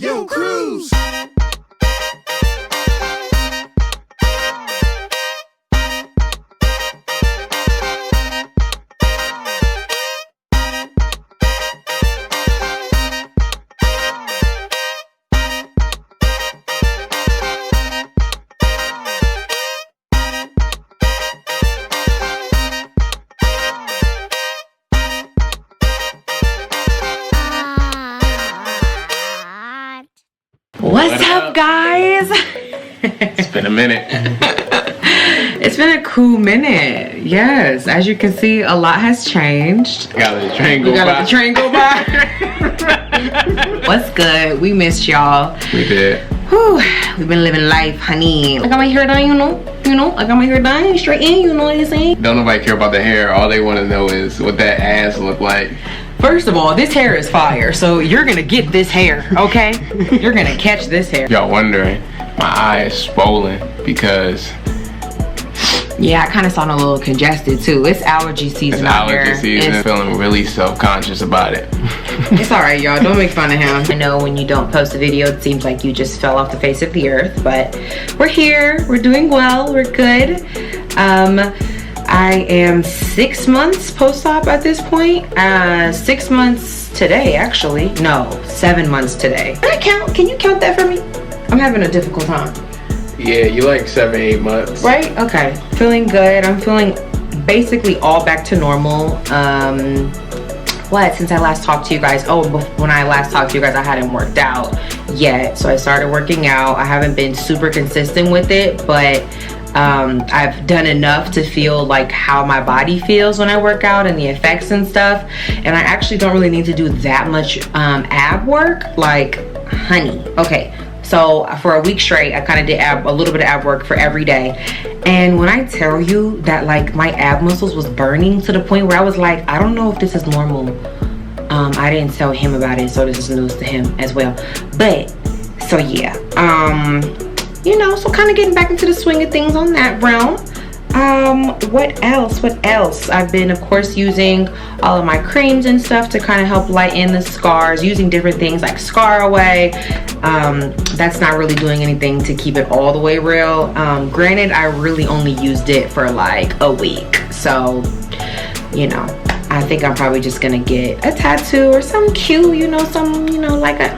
Yo, Cruse! What's up, guys? It's been a minute. It's been a cool minute. Yes, as you can see, a lot has changed. Gotta let the train go by. Let the train go by. What's good? We missed y'all. We did. Whew, we've been living life, honey. I got my hair done, you know. I got my hair done, straight in, you know what I'm saying? Don't nobody care about the hair. All they want to know is what that ass look like. First of all, this hair is fire, so you're gonna get this hair, okay? You're gonna catch this hair. Y'all wondering, my eye is swollen because... Yeah, I kind of sound a little congested too. It's allergy season out here. It's allergy season. Feeling really self-conscious about it. It's alright, y'all. Don't make fun of him. I know when you don't post a video, it seems like you just fell off the face of the earth, but we're here. We're doing well. We're good. I am 6 months post-op at this point. 6 months today, actually. No, 7 months today. Can I count? Can you count that for me? I'm having a difficult time. Yeah, you like 7, 8 months. Right? Okay. Feeling good. I'm feeling basically all back to normal. Since I last talked to you guys? Oh, when I last talked to you guys, I hadn't worked out yet. So I started working out. I haven't been super consistent with it, but I've done enough to feel like how my body feels when I work out and the effects and stuff. And I actually don't really need to do that much ab work, like honey. Okay, so for a week straight, I kind of did a little bit of ab work for every day. And when I tell you that like my ab muscles was burning to the point where I was like, I don't know if this is normal. I didn't tell him about it, so this is news to him as well. But so yeah, you know, so kind of getting back into the swing of things on that realm. What else? I've been, of course, using all of my creams and stuff to kind of help lighten the scars, using different things like Scar Away. That's not really doing anything to keep it all the way real. Granted, I really only used it for like a week. So, you know, I think I'm probably just gonna get a tattoo or some cute, you know, some, you know, like a,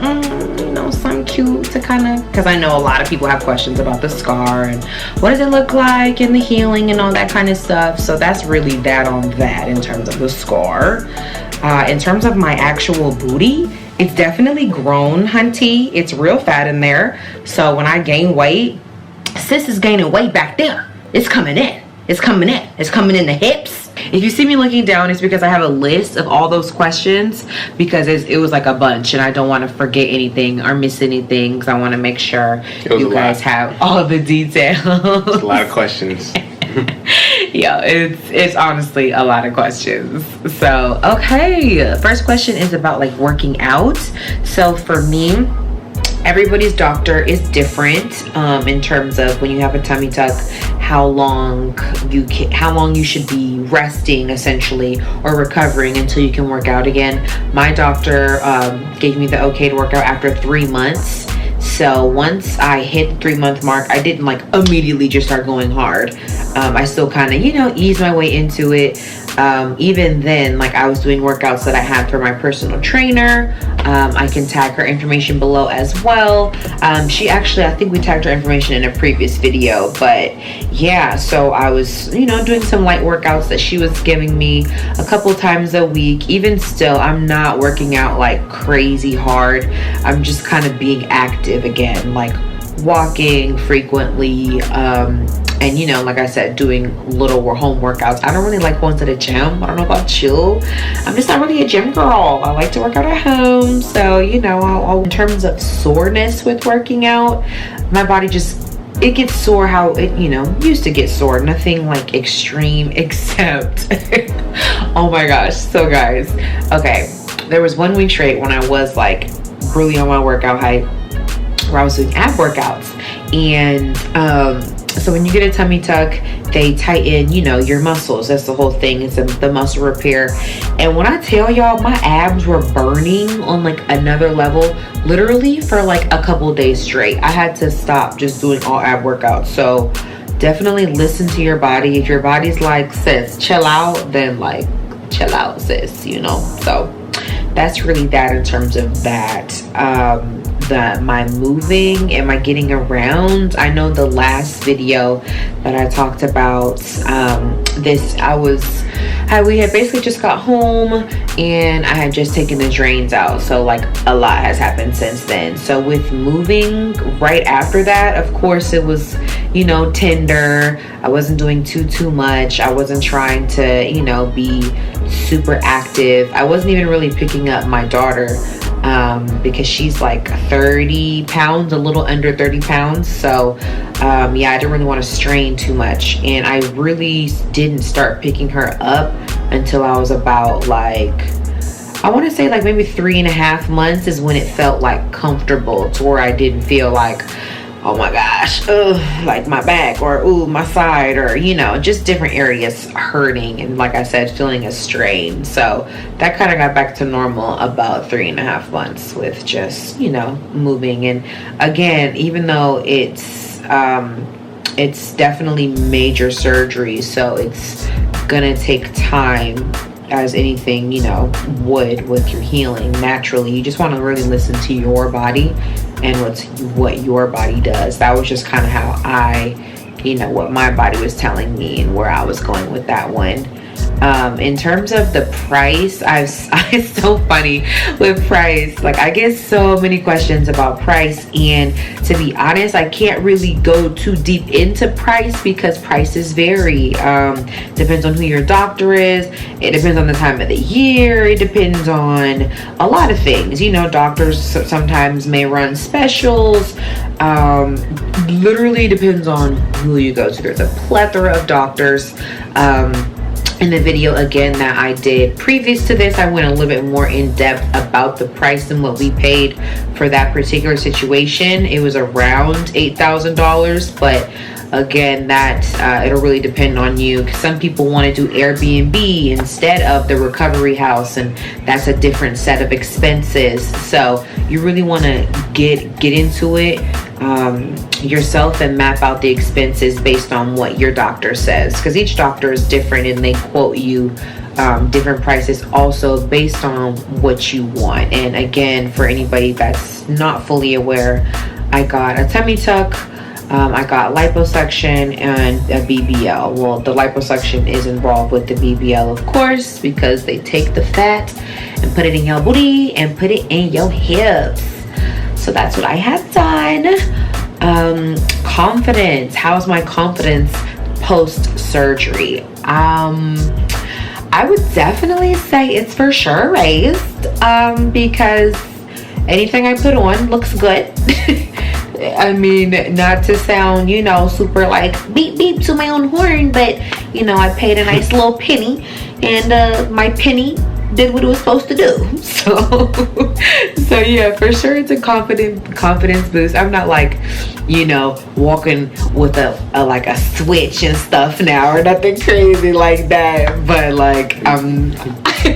you know, some cute to kind of, because I know a lot of people have questions about the scar and what does it look like and the healing and all that kind of stuff. So that's really that on that in terms of the scar. In terms of my actual booty, it's definitely grown, hunty. It's real fat in there. So when I gain weight, sis is gaining weight back there. It's coming in. It's coming in. It's coming in the hips. If you see me looking down, it's because I have a list of all those questions because it was like a bunch and I don't want to forget anything or miss anything because I want to make sure you guys have all the details. It's a lot of questions. Yeah, it's honestly a lot of questions. So, okay. First question is about like working out. So for me, everybody's doctor is different in terms of when you have a tummy tuck, how long you should be resting essentially or recovering until you can work out again. My doctor gave me the okay to work out after 3 months. So once I hit the 3-month mark, I didn't like immediately just start going hard. I still kind of, you know, eased my way into it. Even then, like I was doing workouts that I had for my personal trainer. I can tag her information below as well. She actually, I think we tagged her information in a previous video, but yeah, so I was, you know, doing some light workouts that she was giving me a couple times a week. Even still, I'm not working out like crazy hard. I'm just kind of being active again, like walking frequently, and you know, like I said, doing little home workouts. I don't really like going to the gym. I don't know about you. I'm just not really a gym girl. I like to work out at home. So, you know, in terms of soreness with working out, my body just, it gets sore how it, you know, used to get sore. Nothing like extreme except, oh my gosh. So guys, okay, there was 1 week straight when I was like really on my workout hype where I was doing ab workouts, and So when you get a tummy tuck, they tighten, you know, your muscles. That's the whole thing. It's the muscle repair. And when I tell y'all, my abs were burning on like another level, literally for like a couple days straight. I had to stop just doing all ab workouts. So definitely listen to your body. If your body's like, sis, chill out, then like chill out, sis, you know. So that's really that in terms of that. My moving and my getting around. I know the last video that I talked about, we had basically just got home and I had just taken the drains out. So like a lot has happened since then. So with moving right after that, of course it was, you know, tender. I wasn't doing too much. I wasn't trying to, you know, be super active. I wasn't even really picking up my daughter because she's like 30 pounds, a little under 30 pounds. So yeah, I didn't really want to strain too much. And I really didn't start picking her up until I was about like, I want to say like maybe 3.5 months is when it felt like comfortable to where I didn't feel like, oh my gosh, like my back or my side, or you know, just different areas hurting, and like I said, feeling a strain. So that kind of got back to normal about 3.5 months with just, you know, moving. And again, even though it's definitely major surgery, so it's gonna take time, as anything, you know, would with your healing. Naturally, you just want to really listen to your body and what your body does. That was just kind of how what my body was telling me and where I was going with that one. In terms of the price, it's so funny with price. Like I get so many questions about price, and to be honest, I can't really go too deep into price because prices vary. Depends on who your doctor is. It depends on the time of the year. It depends on a lot of things. You know, doctors sometimes may run specials. Literally depends on who you go to. There's a plethora of doctors. In the video again that I did previous to this, I went a little bit more in depth about the price and what we paid for that particular situation. It was around $8,000, but again, that it'll really depend on you. 'Cause some people want to do Airbnb instead of the recovery house, and that's a different set of expenses. So you really want to get into it yourself and map out the expenses based on what your doctor says, because each doctor is different and they quote you different prices also based on what you want. And again, for anybody that's not fully aware, I got a tummy tuck, I got liposuction and a BBL. Well, the liposuction is involved with the BBL, of course, because they take the fat and put it in your booty and put it in your hips. So that's what I had done. Confidence. How's my confidence post-surgery? I would definitely say it's for sure raised, because anything I put on looks good. I mean, not to sound, you know, super like beep beep to my own horn, but you know, I paid a nice little penny, and my penny did what it was supposed to do. So yeah, for sure it's a confidence boost. I'm not like, you know, walking with a like a switch and stuff now or nothing crazy like that, but like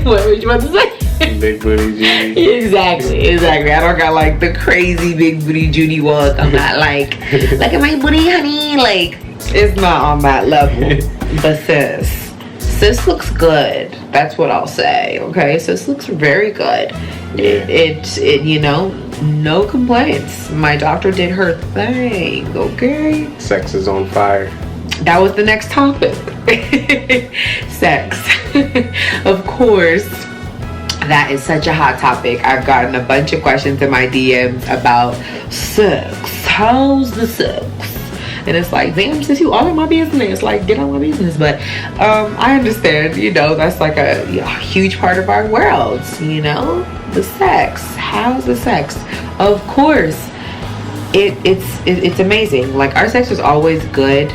what were you about to say? Big booty Judy. Exactly. I don't got like the crazy big booty Judy walk. I'm not like, look at my booty, honey. Like, it's not on that level. But sis looks good. That's what I'll say. Okay, sis looks very good. Yeah. It you know, no complaints. My doctor did her thing. Okay. Sex is on fire. That was the next topic. Sex. Of course. That is such a hot topic. I've gotten a bunch of questions in my DMs about sex. How's the sex? And it's like, damn, sis, you all in my business. Like, get on my business. But I understand, you know, that's like a huge part of our worlds, you know? The sex. How's the sex? Of course, it's amazing. Like, our sex was always good.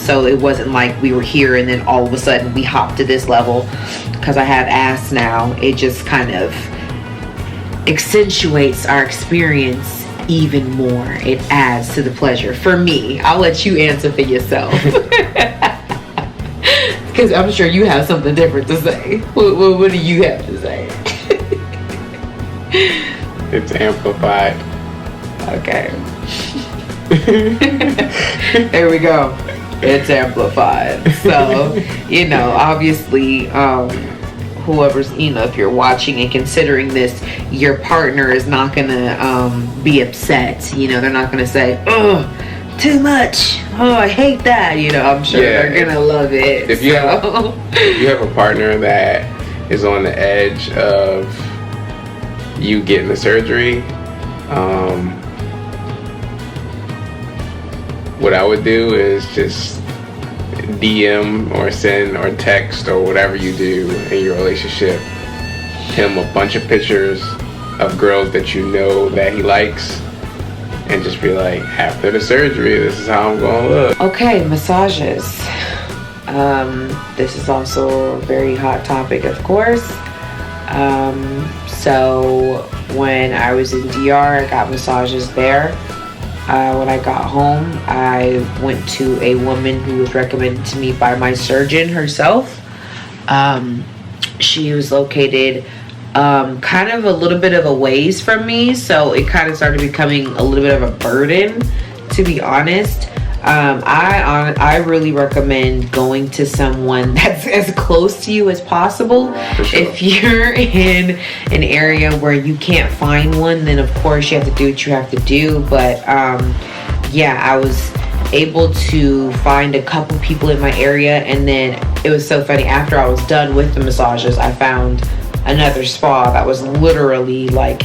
So it wasn't like we were here and then all of a sudden we hopped to this level because I have ass now. It just kind of accentuates our experience even more. It adds to the pleasure for me. I'll let you answer for yourself. Because I'm sure you have something different to say. What do you have to say? It's amplified. Okay. There we go. It's amplified. So, you know, obviously, whoever's, you know, if you're watching and considering this, your partner is not gonna be upset. You know, they're not gonna say, "Oh, too much. Oh, I hate that." You know, I'm sure they're gonna love it. If you have a partner that is on the edge of you getting the surgery, what I would do is just DM or send or text or whatever you do in your relationship him a bunch of pictures of girls that you know that he likes, and just be like, after the surgery, this is how I'm gonna look. Okay, massages. This is also a very hot topic, of course. So when I was in DR, I got massages there. When I got home, I went to a woman who was recommended to me by my surgeon herself. She was located kind of a little bit of a ways from me, so it kind of started becoming a little bit of a burden, to be honest. I really recommend going to someone that's as close to you as possible. For sure. If you're in an area where you can't find one, then of course you have to do what you have to do. But yeah, I was able to find a couple people in my area, and then it was so funny. After I was done with the massages, I found another spa that was literally like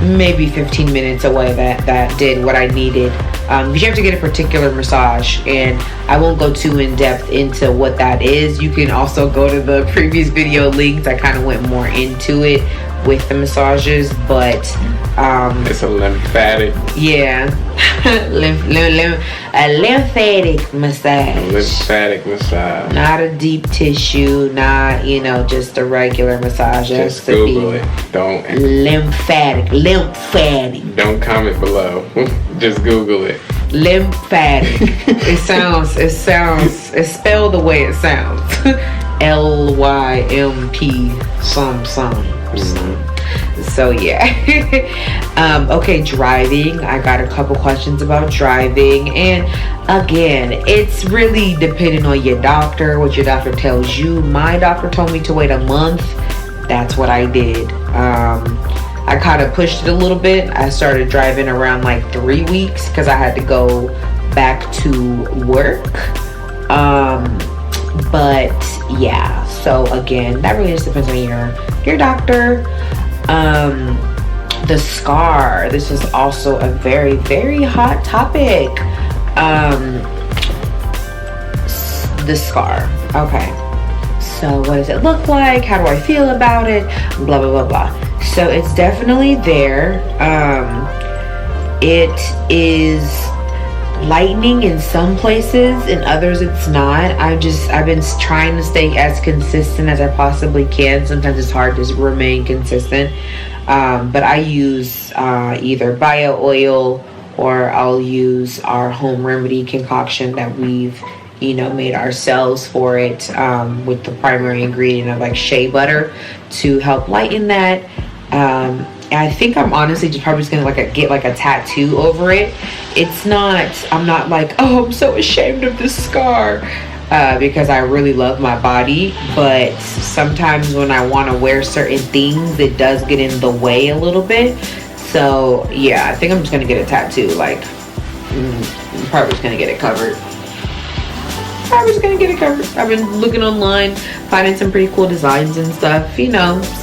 maybe 15 minutes away that did what I needed. You have to get a particular massage, and I won't go too in depth into what that is. You can also go to the previous video links. I kind of went more into it with the massages, but it's a lymphatic. Yeah. A lymphatic massage. Lymphatic massage. Not a deep tissue, not, you know, just a regular massage. Just Google it. Don't. Lymphatic. Don't comment below. Just Google it. Lymphatic. It's spelled the way it sounds. LYMP some. So yeah. Okay, driving. I got a couple questions about driving, and again, it's really depending on your doctor, what your doctor tells you. My doctor told me to wait a month. That's what I did. I kind of pushed it a little bit. I started driving around like 3 weeks because I had to go back to work. But yeah, so again, that really just depends on your doctor. The scar. This is also a very, very hot topic. The scar. Okay. So what does it look like? How do I feel about it? Blah, blah, blah, blah. So it's definitely there. It is lightning in some places, in others it's not. I've been trying to stay as consistent as I possibly can. Sometimes it's hard to remain consistent, but I use either bio oil, or I'll use our home remedy concoction that we've made ourselves for it, with the primary ingredient of like shea butter to help lighten that. I think I'm honestly probably just gonna get a tattoo over it. I'm not like, oh, I'm so ashamed of this scar, because I really love my body, but sometimes when I want to wear certain things, it does get in the way a little bit. So yeah, I think I'm just gonna get a tattoo. I'm probably just gonna get it covered. I've been looking online, finding some pretty cool designs and stuff,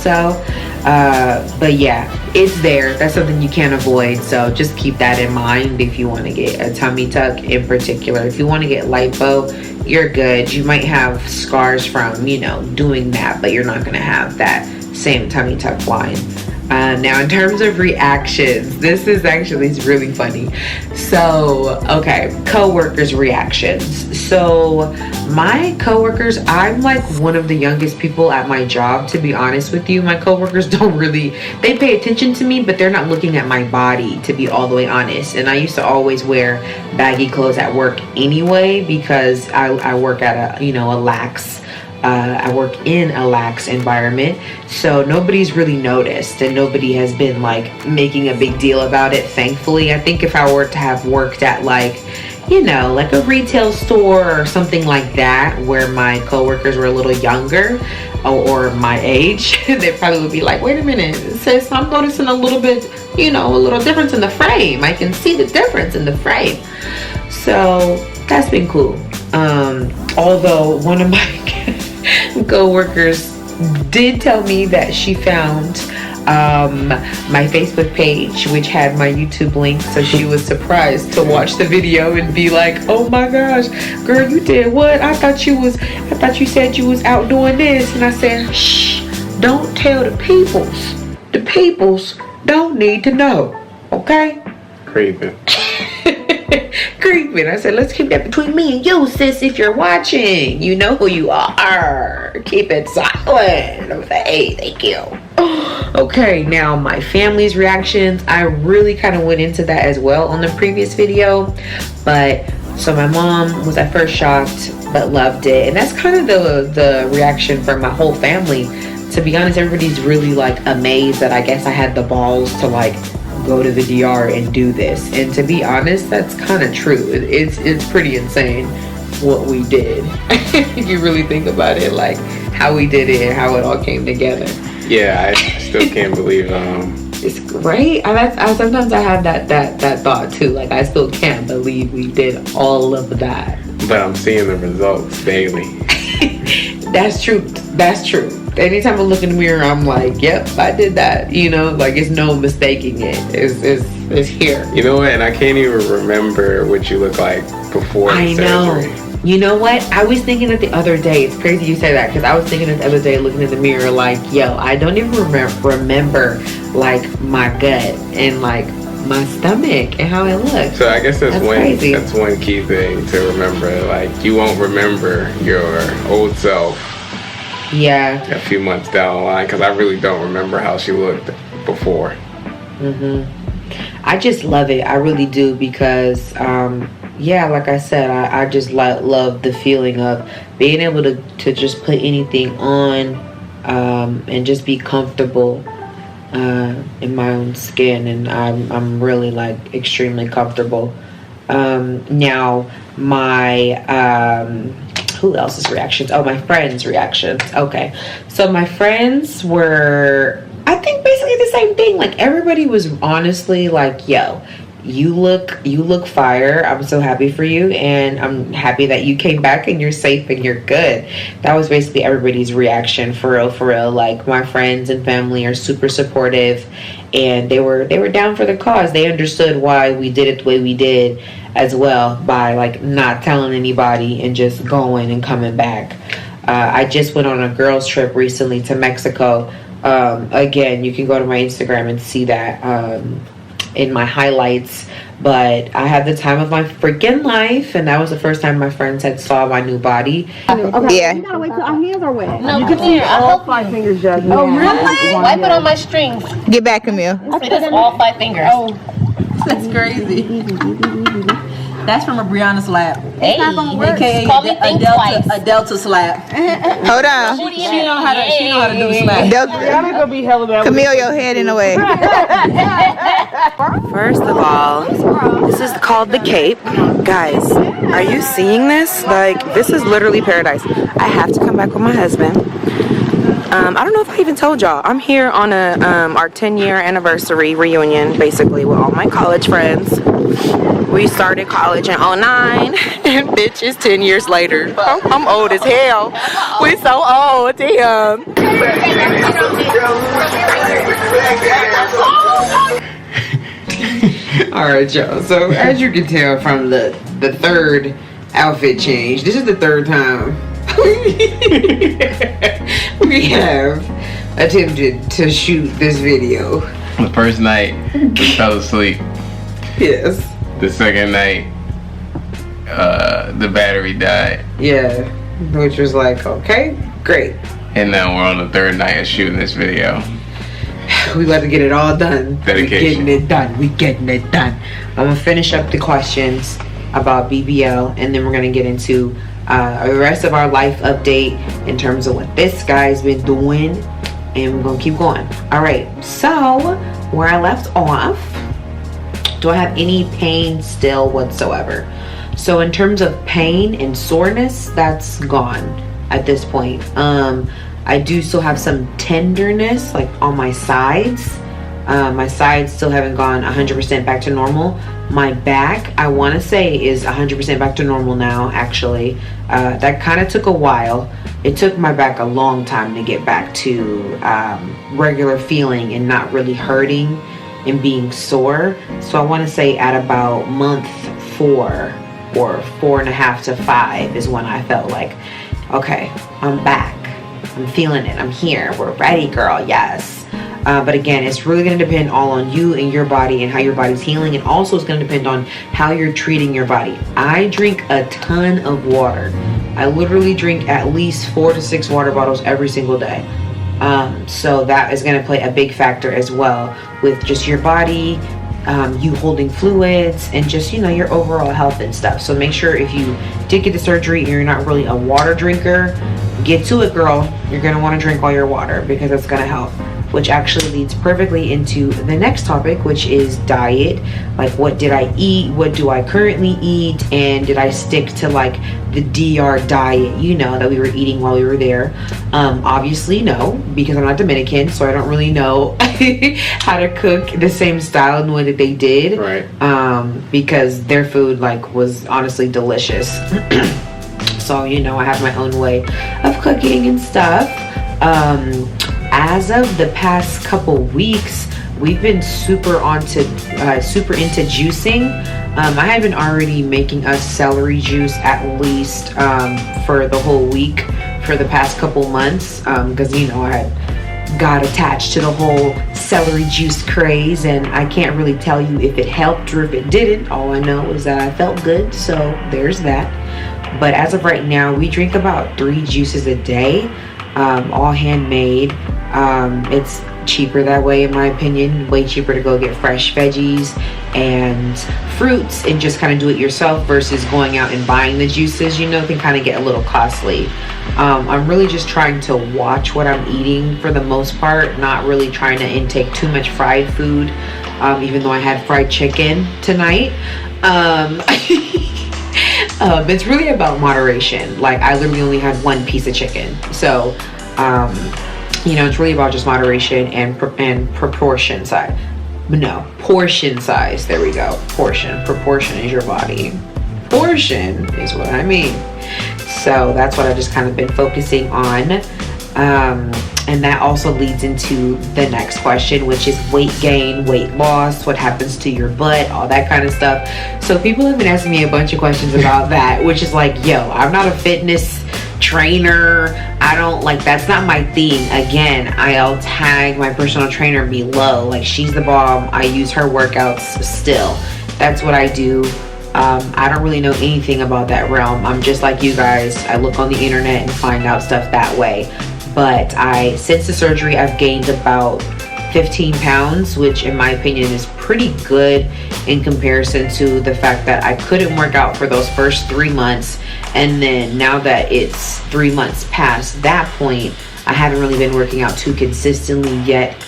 so but yeah, it's there. That's something you can't avoid, so just keep that in mind if you want to get a tummy tuck in particular. If you want to get lipo, you're good. You might have scars from doing that, but you're not going to have that same tummy tuck line. Now, in terms of reactions, this is actually really funny. So, okay, coworkers reactions. So, my coworkers, I'm like one of the youngest people at my job, to be honest with you. My coworkers don't really, they pay attention to me, but they're not looking at my body, to be all the way honest. And I used to always wear baggy clothes at work anyway, because I work at a lax I work in a lax environment, so nobody's really noticed and nobody has been like making a big deal about it, thankfully. I think if I were to have worked at like a retail store or something like that, where my coworkers were a little younger or my age, they probably would be like, wait a minute, sis, I'm noticing a little bit, a little difference in the frame. I can see the difference in the frame. So that's been cool. Although one of my co-workers did tell me that she found my Facebook page, which had my YouTube link, so she was surprised to watch the video and be like, oh my gosh, girl, you did what? I thought you said you was out doing this. And I said, shh, don't tell the peoples don't need to know, okay? Creeping. Creeping. I said, let's keep that between me and you, sis. If you're watching, you know who you are. Keep it silent. Okay, thank you. Okay, now my family's reactions. I really kind of went into that as well on the previous video. But so my mom was at first shocked but loved it, and that's kind of the reaction from my whole family. To be honest, everybody's really like amazed that I guess I had the balls to like go to the DR and do this. And to be honest, that's kind of true. It's pretty insane what we did. If you really think about it, like how we did it and how it all came together. Yeah, I still can't believe it's great. Sometimes I have that thought too. Like I still can't believe we did all of that. But I'm seeing the results daily. That's true. Anytime I look in the mirror, I'm like, yep, I did that. Like it's no mistaking it. It's here. You know what? And I can't even remember what you look like before the surgery. Know. You know what? I was thinking it the other day. It's crazy you say that, because I was thinking it the other day looking in the mirror like, yo, I don't even remember like my gut and like my stomach and how it looks. So I guess that's crazy. That's one key thing to remember. Like you won't remember your old self. Yeah. A few months down the line, because I really don't remember how she looked before. I just love it. I really do, because like I said, I just love the feeling of being able to just put anything on and just be comfortable in my own skin, and I'm really like extremely comfortable. Now my who else's reactions? Oh, my friends' reactions. Okay, so my friends were, I think, basically the same thing. Like everybody was honestly like, yo, you look fire. I'm so happy for you, and I'm happy that you came back and you're safe and you're good. That was basically everybody's reaction, for real. Like my friends and family are super supportive, and they were down for the cause. They understood why we did it the way we did as well, by like not telling anybody and just going and coming back. I just went on a girls trip recently to Mexico. Again, you can go to my Instagram and see that in my highlights, but I had the time of my freaking life, and that was the first time my friends had saw my new body. Okay. Yeah. You gotta wait till our hands are wet. No, you can see all 5 fingers, Jasmine. Oh, really? Wipe it on my strings. Get back, Camille. It is all 5 fingers. Oh, that's crazy. That's from a Brianna slap. Hey, AKA call me think twice. a Delta slap. Hold on. She know how to do slap. Delta. Gonna be hella bad. Camille, your head in the way. First of all, this is called the Cape. Guys, are you seeing this? Like, this is literally paradise. I have to come back with my husband. I don't know if I even told y'all. I'm here on our 10-year anniversary reunion, basically, with all my college friends. We started college in 09, and bitch, it's 10 years later. I'm old as hell. We so old, damn. Alright, y'all. So as you can tell from the third outfit change, this is the third time we have attempted to shoot this video. The first night, we fell asleep. Yes. The second night, the battery died. Yeah. Which was like, okay, great. And now we're on the third night of shooting this video. We got to get it all done. Dedication. We getting it done. I'm gonna finish up the questions about BBL, and then we're gonna get into the rest of our life update in terms of what this guy's been doing, and we're gonna keep going. All right. So where I left off, do I have any pain still whatsoever? So in terms of pain and soreness, that's gone at this point. I do still have some tenderness like on my sides. My sides still haven't gone 100% back to normal. My back, I want to say, is 100% back to normal now, actually. That kind of took a while. It took my back a long time to get back to regular feeling and not really hurting and being sore. So I want to say at about month 4 or 4.5 to 5 is when I felt like, okay, I'm back. I'm feeling it. I'm here. We're ready, girl. Yes. But again, it's really going to depend all on you and your body and how your body's healing. And also it's going to depend on how you're treating your body. I drink a ton of water. I literally drink at least 4 to 6 water bottles every single day. So that is going to play a big factor as well with just your body, you holding fluids, and just, you know, your overall health and stuff. So make sure if you did get the surgery and you're not really a water drinker, get to it, girl. You're going to want to drink all your water because it's going to help. Which actually leads perfectly into the next topic, which is diet. Like, what did I eat? What do I currently eat? And did I stick to like the DR diet, you know, that we were eating while we were there? Obviously no, because I'm not Dominican, so I don't really know how to cook the same style and the way that they did. Right. Because their food like was honestly delicious. So, you know, I have my own way of cooking and stuff. As of the past couple weeks, we've been super into juicing. I have been already making us celery juice at least for the whole week for the past couple months, because, you know, I had got attached to the whole celery juice craze, and I can't really tell you if it helped or if it didn't. All I know is that I felt good, so there's that. But as of right now, we drink about 3 juices a day, all handmade. It's cheaper that way, in my opinion. Way cheaper to go get fresh veggies and fruits and just kind of do it yourself versus going out and buying the juices, you know, can kind of get a little costly. I'm really just trying to watch what I'm eating for the most part, not really trying to intake too much fried food, even though I had fried chicken tonight. It's really about moderation. Like, I literally only had 1 piece of chicken, so you know, it's really about just moderation and proportion size. No, portion size. There we go. Portion. Proportion is your body. Portion is what I mean. So that's what I've just kind of been focusing on. And that also leads into the next question, which is weight gain, weight loss, what happens to your butt, all that kind of stuff. So people have been asking me a bunch of questions about that, which is like, yo, I'm not a fitness trainer. I don't, like, that's not my thing. Again, I'll tag my personal trainer below. Like, she's the bomb. I use her workouts still. That's what I do. I don't really know anything about that realm. I'm just like you guys. I look on the internet and find out stuff that way. But since the surgery, I've gained about 15 pounds, which in my opinion is pretty good in comparison to the fact that I couldn't work out for those first 3 months. And then now that it's 3 months past that point, I haven't really been working out too consistently yet,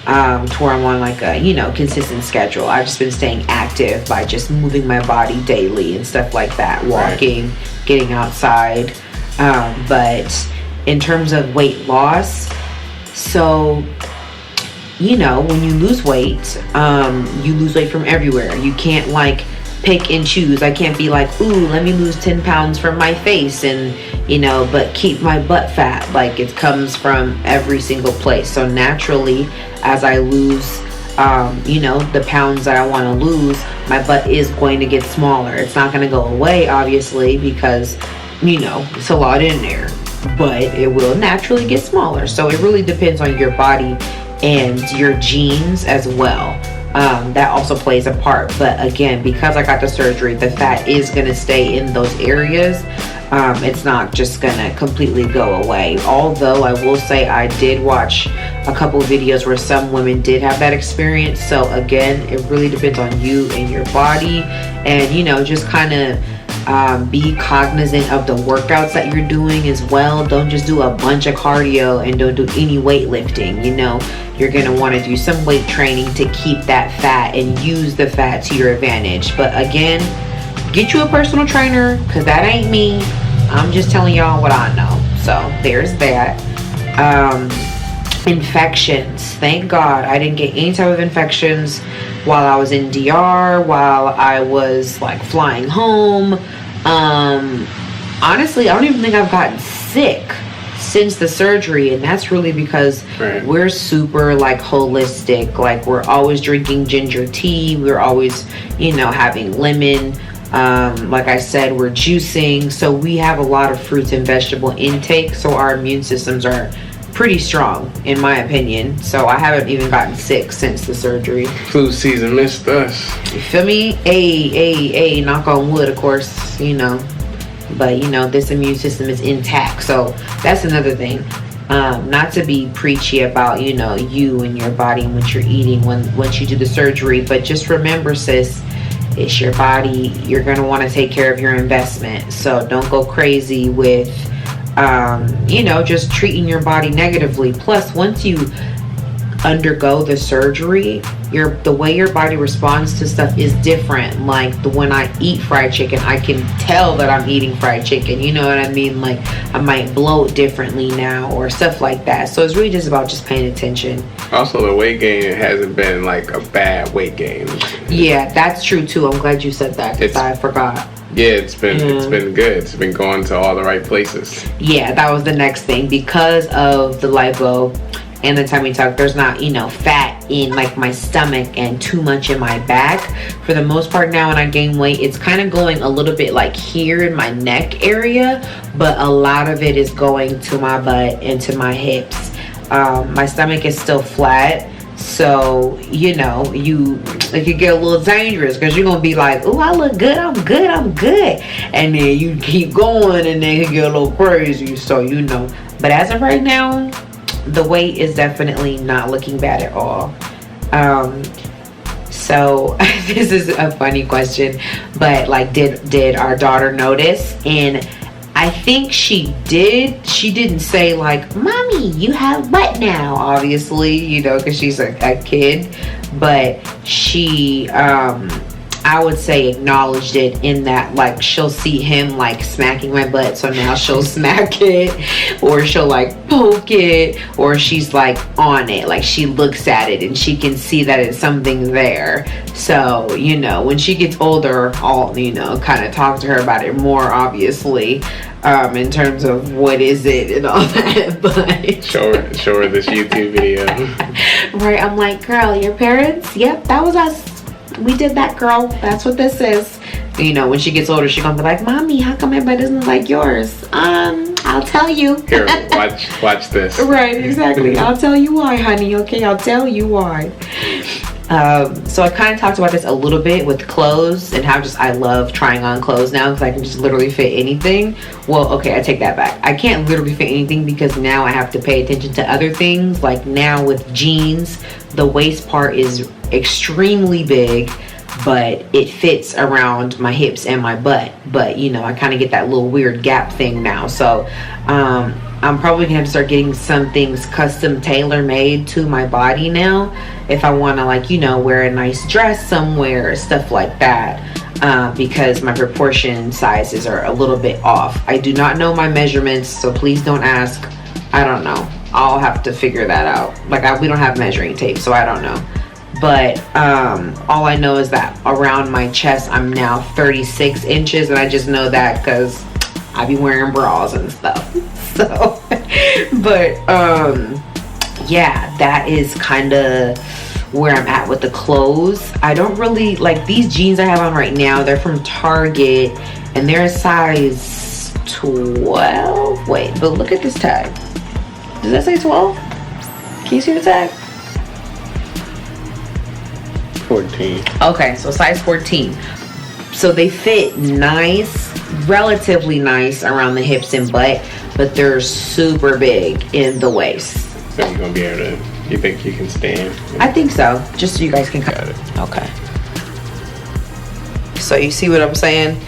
to where I'm on like a, you know, consistent schedule. I've just been staying active by just moving my body daily and stuff like that, walking, getting outside. But in terms of weight loss, so, you know, when you lose weight, you lose weight from everywhere. You can't like pick and choose. I can't be like, ooh, let me lose 10 pounds from my face and, you know, but keep my butt fat. Like, it comes from every single place. So naturally, as I lose, you know, the pounds that I want to lose, my butt is going to get smaller. It's not going to go away, obviously, because, you know, it's a lot in there. but it will naturally get smaller. So it really depends on your body and your genes as well. That also plays a part. But again, because I got the surgery, the fat is going to stay in those areas. It's not just gonna completely go away. Although I will say I did watch a couple of videos where some women did have that experience. So again, it really depends on you and your body, and you know, just kind of be cognizant of the workouts that you're doing as well. Don't just do a bunch of cardio and don't do any weightlifting. You know, you're gonna want to do some weight training to keep that fat and use the fat to your advantage. But again, get you a personal trainer, because that ain't me. I'm just telling y'all what I know. So there's that. Infections. Thank God I didn't get any type of infections while I was in DR, while I was like flying home. Honestly, I don't even think I've gotten sick since the surgery, and that's really because we're super like holistic. Like, we're always drinking ginger tea, we're always, you know, having lemon. Like I said, we're juicing, so we have a lot of fruits and vegetable intake, so our immune systems are pretty strong, in my opinion. So I haven't even gotten sick since the surgery. Flu season missed us. You feel me? Hey, knock on wood, of course, you know. But you know, this immune system is intact, so that's another thing. Not to be preachy about, you know, you and your body and what you're eating once you do the surgery, but just remember, sis, it's your body. You're going to want to take care of your investment. So don't go crazy with, you know, just treating your body negatively. Plus, once you undergo the surgery, the way your body responds to stuff is different. Like when I eat fried chicken, I can tell that I'm eating fried chicken. You know what I mean? Like I might bloat differently now or stuff like that. So it's really just about just paying attention. Also, the weight gain hasn't been like a bad weight gain. Yeah, that's true too. I'm glad you said that, because I forgot. Yeah, it's been good. It's been going to all the right places. Yeah, that was the next thing. Because of the lipo and the tummy tuck, there's not, you know, fat in like my stomach and too much in my back. For the most part now, when I gain weight, it's kind of going a little bit like here in my neck area, but a lot of it is going to my butt and to my hips. My stomach is still flat, so you know, it could get a little dangerous, because you're gonna be like, oh, I look good, I'm good, and then you keep going and then it get a little crazy. So you know, but as of right now, the weight is definitely not looking bad at all. So this is a funny question, but like, did our daughter notice? And I think she did. She didn't say like, mommy, you have butt now, obviously, you know, because she's a kid, but she I would say acknowledged it, in that like she'll see him like smacking my butt, so now she'll smack it, or she'll like poke it, or she's like on it, like she looks at it and she can see that it's something there. So you know, when she gets older, I'll, you know, kind of talk to her about it more, obviously, in terms of what is it and all that. But show her this YouTube video. Right, I'm like, girl, your parents, yep, that was us. We did that, girl. That's what this is. You know, when she gets older, she's gonna be like, mommy, how come my butt doesn't look like yours? I'll tell you. Here, watch this. Right, exactly. I'll tell you why, honey. Okay, I'll tell you why. So I kind of talked about this a little bit with clothes, and how just I love trying on clothes now, because I can just literally fit anything. Well, okay, I take that back. I can't literally fit anything, because now I have to pay attention to other things. Like now with jeans, the waist part is extremely big, but it fits around my hips and my butt. But you know, I kind of get that little weird gap thing now. So I'm probably gonna have to start getting some things custom tailor made to my body now, if I want to, like, you know, wear a nice dress somewhere, stuff like that, because my proportion sizes are a little bit off. I do not know my measurements, so please don't ask. I don't know. I'll have to figure that out. Like we don't have measuring tape, so I don't know. But all I know is that around my chest I'm now 36 inches, and I just know that because I be wearing bras and stuff. So but yeah, that is kind of where I'm at with the clothes. I don't really like these jeans I have on right now. They're from Target, and they're a size 12. Wait, but look at this tag. Does that say 12? Can you see the tag? 14. Okay, so size 14. So they fit nice, relatively nice around the hips and butt, but they're super big in the waist. So you're gonna be able to, you think you can stand? I think so, just so you guys can Got it. Okay. So you see what I'm saying?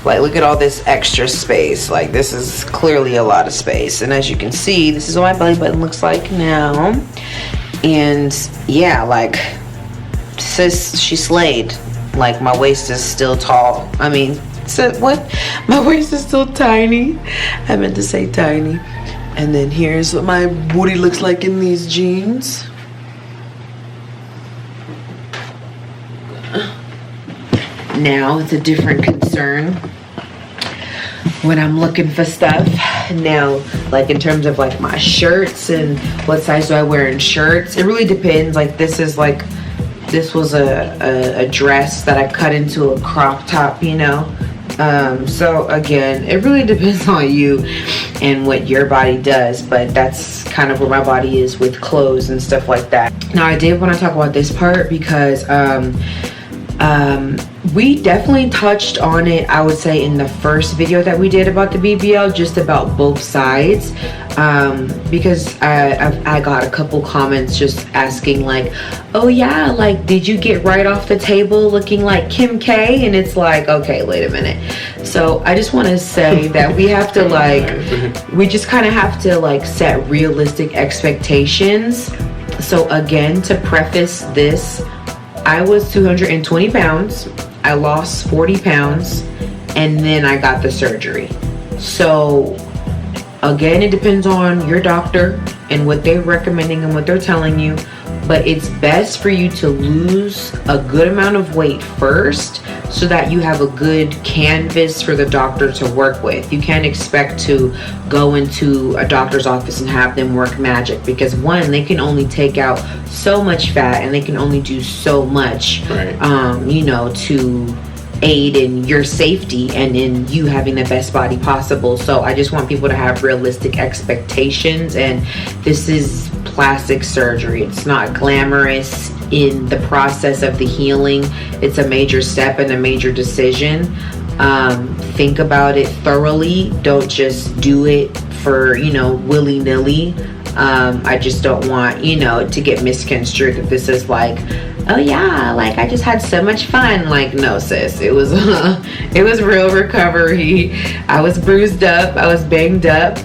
Like, look at all this extra space. Like, this is clearly a lot of space. And as you can see, this is what my belly button looks like now. And yeah, like, sis, she slayed. Like, my waist is still tall. I mean, what? My waist is still tiny. I meant to say tiny. And then here's what my booty looks like in these jeans. Now it's a different concern when I'm looking for stuff. Now, like in terms of like my shirts and what size do I wear in shirts, it really depends. Like this was a dress that I cut into a crop top, you know. So again, it really depends on you and what your body does, but that's kind of where my body is with clothes and stuff like that. Now I did want to talk about this part because we definitely touched on it, I would say, in the first video that we did about the BBL, just about both sides, because I got a couple comments just asking like, oh yeah, like did you get right off the table looking like Kim K? And it's like, okay, wait a minute. So I just want to say that we have to we just kind of have to like set realistic expectations. So again, to preface this, I was 220 pounds. I lost 40 pounds and then I got the surgery. So again, it depends on your doctor and what they're recommending and what they're telling you, but it's best for you to lose a good amount of weight first so that you have a good canvas for the doctor to work with. You can't expect to go into a doctor's office and have them work magic, because one, they can only take out so much fat and they can only do so much, right. You know, to aid in your safety and in you having the best body possible. So I just want people to have realistic expectations, and this is plastic surgery. It's not glamorous in the process of the healing. It's a major step and a major decision. Think about it thoroughly. Don't just do it for, you know, willy-nilly. I just don't want, you know, to get misconstrued that this is like, oh yeah, like I just had so much fun. Like, no sis, it was it was real recovery. I was bruised up, I was banged up,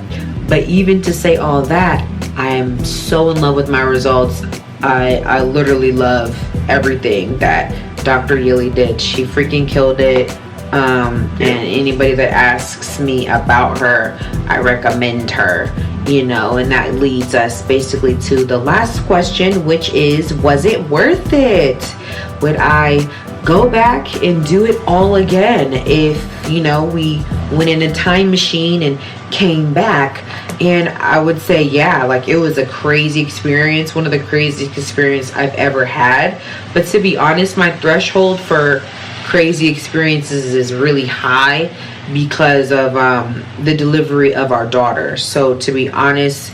but even to say all that, I am so in love with my results. I literally love everything that Dr. Yili did. She freaking killed it. And anybody that asks me about her, I recommend her, you know. And that leads us basically to the last question, which is, was it worth it? Would I go back and do it all again if, you know, we went in a time machine and came back? And I would say, yeah, like it was a crazy experience, one of the craziest experiences I've ever had. But to be honest, my threshold for crazy experiences is really high because of the delivery of our daughter. So to be honest,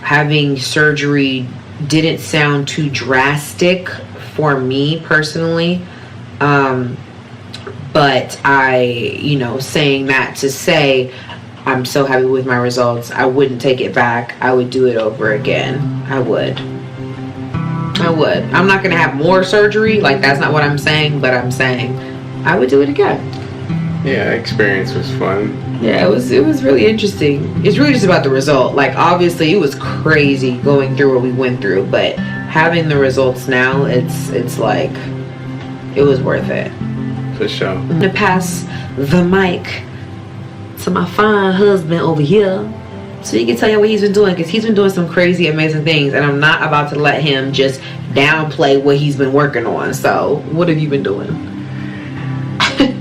having surgery didn't sound too drastic for me personally. But I, you know, saying that to say, I'm so happy with my results. I wouldn't take it back. I would do it over again. I would. I'm not gonna have more surgery. Like, that's not what I'm saying, but I'm saying I would do it again. Yeah, experience was fun. Yeah, it was really interesting. It's really just about the result. Like, obviously it was crazy going through what we went through, but having the results now, it's like, it was worth it. For sure. I'm gonna pass the mic to my fine husband over here so he can tell you what he's been doing, because he's been doing some crazy amazing things, and I'm not about to let him just downplay what he's been working on. So what have you been doing?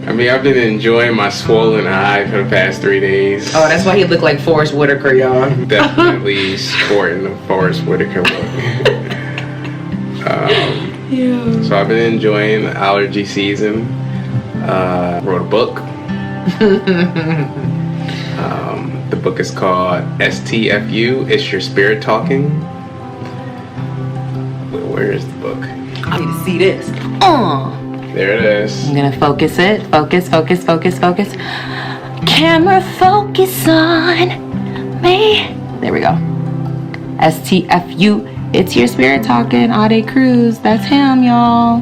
I mean, I've been enjoying my swollen eye for the past 3 days. Oh, that's why he looked like Forrest Whitaker, y'all. Definitely sporting the Forrest Whitaker look. Yeah. So I've been enjoying the allergy season. Wrote a book. The book is called STFU. It's Your Spirit Talking. Where is the book? I need to see this. There it is. I'm gonna focus it. Focus. Camera focus on me. There we go. STFU. It's Your Spirit Talking. Ade Cruse. That's him, y'all.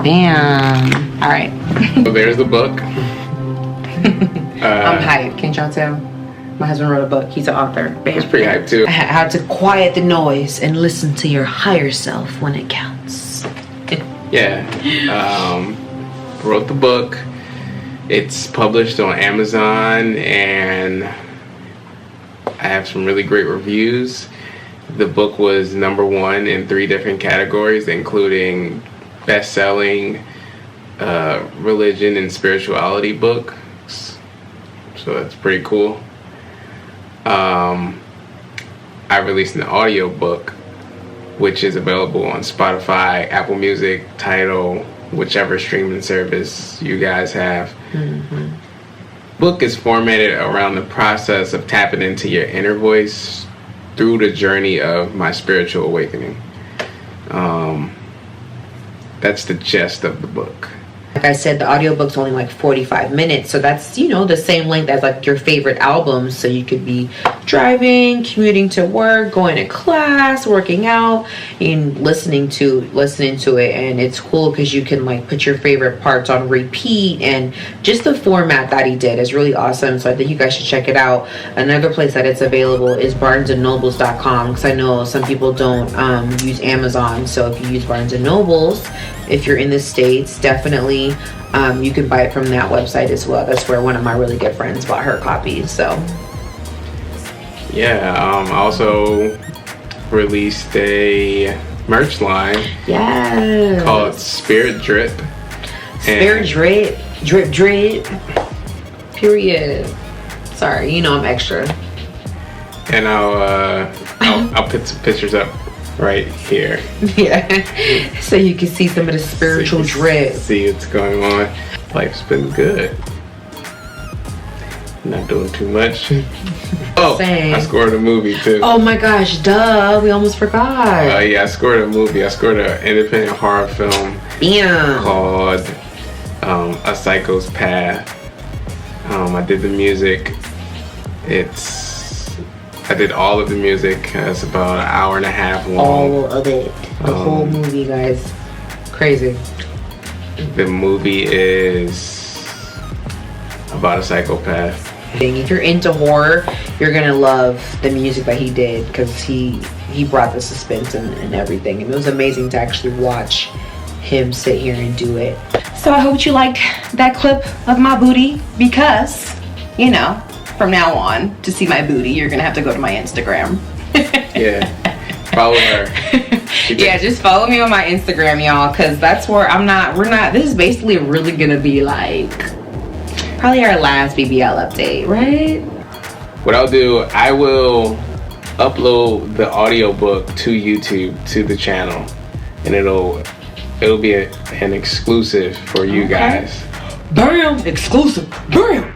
Damn. All right. So there's the book. I'm hyped. Can't y'all tell? My husband wrote a book. He's an author. Bam. It's pretty hype too. How to quiet the noise and listen to your higher self when it counts. Yeah. Wrote the book. It's published on Amazon, and I have some really great reviews. The book was #1 in 3 different categories, including best-selling religion and spirituality books. So that's pretty cool. I released an audio book, which is available on Spotify, Apple Music, Tidal, whichever streaming service you guys have. Book is formatted around the process of tapping into your inner voice through the journey of my spiritual awakening. That's the gist of the book. Like I said, the audiobook's only like 45 minutes, so that's, you know, the same length as like your favorite albums. So you could be driving, commuting to work, going to class, working out, and listening to it. And it's cool because you can like put your favorite parts on repeat, and just the format that he did is really awesome. So I think you guys should check it out. Another place that it's available is barnesandnobles.com, because I know some people don't use Amazon. So if you use Barnes and Nobles, if you're in the States, definitely you can buy it from that website as well. That's where one of my really good friends bought her copies. So yeah, I also released a merch line called SpiritDrip. SpiritDrip, drip, period. Sorry, you know I'm extra. And I'll put some pictures up right here. Yeah, so you can see some of the spiritual drip. See what's going on. Life's been good. Not doing too much. Oh, Same. I scored a movie too. Oh my gosh, duh, we almost forgot. Yeah, I scored a movie. I scored an independent horror film called A Psycho's Path. I did the music. I did all of the music. It's about an hour and a half long. All of it. The whole movie, guys. Crazy. The movie is about a psychopath. If you're into horror, you're gonna love the music that he did, because he brought the suspense and everything, and it was amazing to actually watch him sit here and do it. So I hope you liked that clip of my booty, because, you know, from now on, to see my booty, you're gonna have to go to my Instagram. Yeah, follow her. Yeah, just follow me on my Instagram, y'all, because that's where this is basically really gonna be like probably our last BBL update, right? What I'll do, I will upload the audiobook to YouTube, to the channel, and it'll be an exclusive for you guys. Bam! Exclusive. Bam!